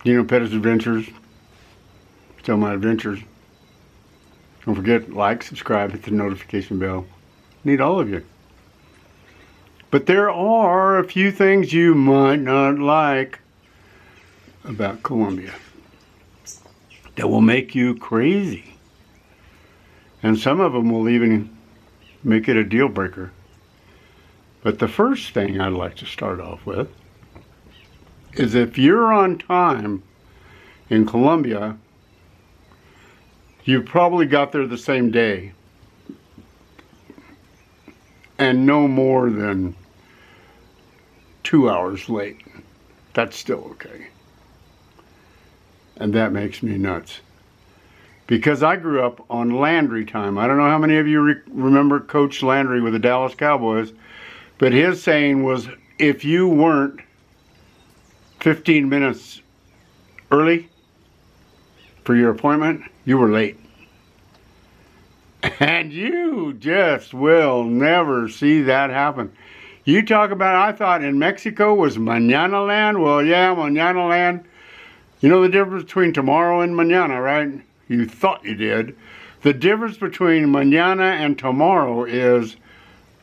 Geno Perez Adventures. Still my adventures. Don't forget, like, subscribe, hit the notification bell. Need all of you. But there are a few things you might not like about Colombia that will make you crazy. And some of them will even make it a deal breaker. But the first thing I'd like to start off with is if you're on time in Colombia, you probably got there the same day and no more than 2 hours late. That's still okay. And that makes me nuts. Because I grew up on Landry time. I don't know how many of you remember Coach Landry with the Dallas Cowboys, but his saying was, if you weren't 15 minutes early for your appointment, you were late. And you just will never see that happen. You talk about, I thought in Mexico was Mañana land. Well, yeah, Mañana land. You know the difference between tomorrow and mañana, right? You thought you did. The difference between mañana and tomorrow is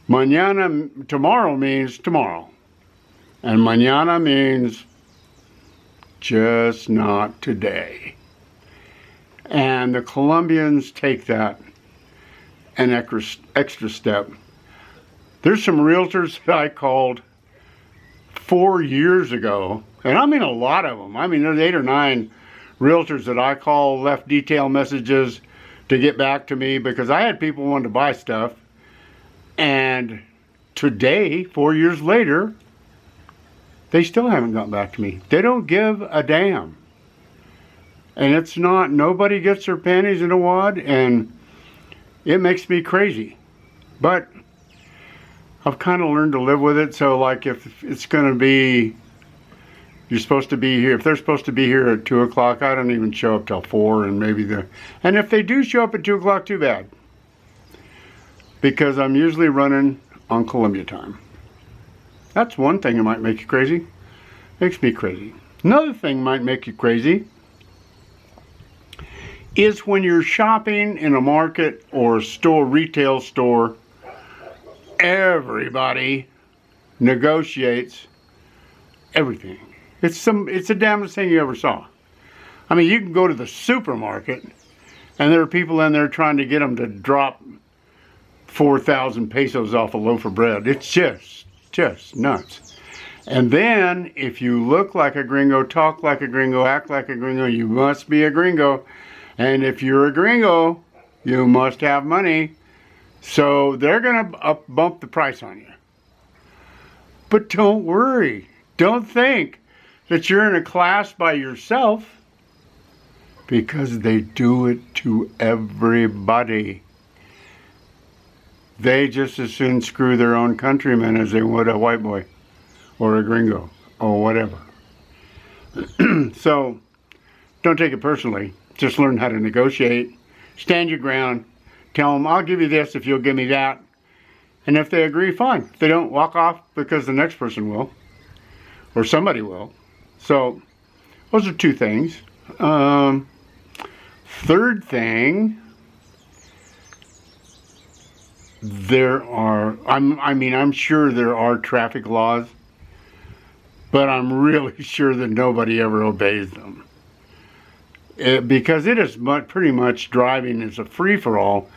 mañana, tomorrow means tomorrow. And mañana means just not today. And the Colombians take that an extra step. There's some realtors that I called 4 years ago, and I mean a lot of them. I mean, there's 8 or 9 realtors that I called, left detail messages to get back to me because I had people wanting to buy stuff. And today, 4 years later, they still haven't gotten back to me. They don't give a damn. And it's not, nobody gets their panties in a wad, and it makes me crazy. But I've kind of learned to live with it. So like if it's going to be, you're supposed to be here, if they're supposed to be here at 2 o'clock, I don't even show up till 4, and and if they do show up at 2 o'clock, too bad. Because I'm usually running on Colombia time. That's one thing that might make you crazy. Makes me crazy. Another thing might make you crazy is when you're shopping in a market or a store, retail store, everybody negotiates everything. It's the damnedest thing you ever saw. I mean, you can go to the supermarket and there are people in there trying to get them to drop 4,000 pesos off a loaf of bread. It's just nuts. And then if you look like a gringo, talk like a gringo, act like a gringo, you must be a gringo. And if you're a gringo, you must have money. So they're going to bump the price on you. But don't worry. Don't think that you're in a class by yourself, because they do it to everybody. They just as soon screw their own countrymen as they would a white boy or a gringo or whatever. So don't take it personally. Just learn how to negotiate. Stand your ground. Tell them, I'll give you this if you'll give me that. And if they agree, fine. If they don't, walk off, because the next person will. Or somebody will. So, those are 2 things. Third thing, I'm sure there are traffic laws, but I'm really sure that nobody ever obeys them. Because it is pretty much driving is a free-for-all.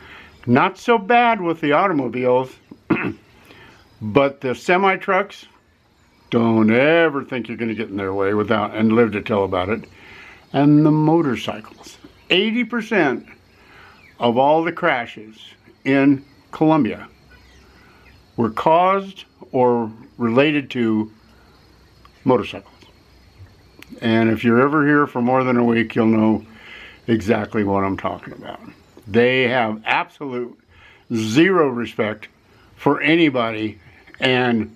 Not so bad with the automobiles, but the semi-trucks, don't ever think you're going to get in their way and live to tell about it. And the motorcycles. 80% of all the crashes in Colombia were caused or related to motorcycles. And if you're ever here for more than a week, you'll know exactly what I'm talking about. They have absolute zero respect for anybody, and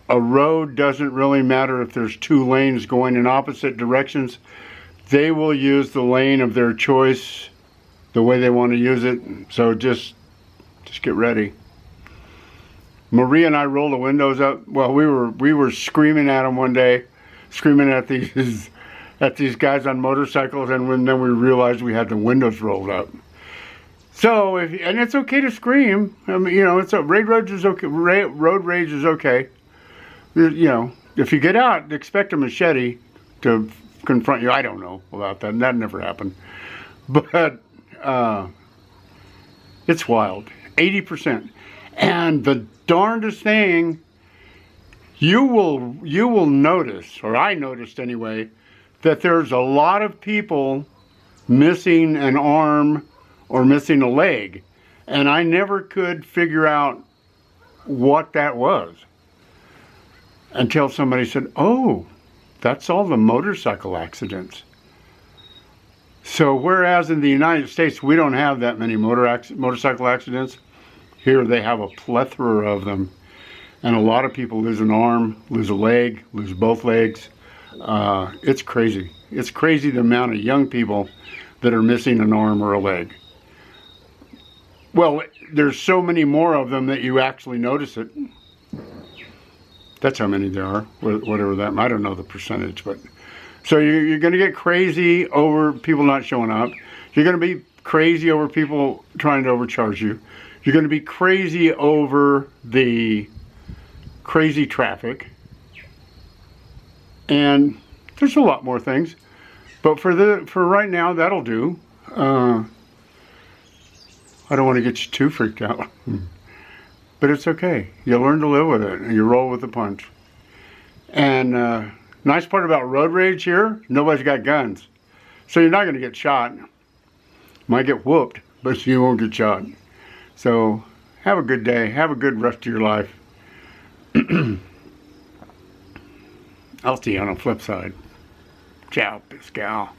a road doesn't really matter if there's 2 lanes going in opposite directions. They will use the lane of their choice the way they want to use it. So just get ready. Maria and I rolled the windows up. Well, we were screaming at them one day, screaming at these at these guys on motorcycles, and then we realized we had the windows rolled up. So, and it's okay to scream. I mean, you know, road rage is okay. Road rage is okay. You know, if you get out, expect a machete to confront you. I don't know about that. That never happened. But it's wild. 80%. And the darndest thing, you will notice, or I noticed anyway, that there's a lot of people missing an arm or missing a leg. And I never could figure out what that was until somebody said, oh, that's all the motorcycle accidents. So whereas in the United States we don't have that many motorcycle accidents, here they have a plethora of them. And a lot of people lose an arm, lose a leg, lose both legs. It's crazy. It's crazy the amount of young people that are missing an arm or a leg. Well, there's so many more of them that you actually notice it. That's how many there are, whatever that, I don't know the percentage, but. So you're going to get crazy over people not showing up. You're going to be crazy over people trying to overcharge you. You're going to be crazy over the crazy traffic. And there's a lot more things. But for right now, that'll do. I don't want to get you too freaked out. But it's okay. You learn to live with it, and you roll with the punch. And nice part about road rage here, nobody's got guns. So you're not going to get shot. Might get whooped, but you won't get shot. So have a good day. Have a good rest of your life. I'll see you on the flip side. Ciao, Pascal.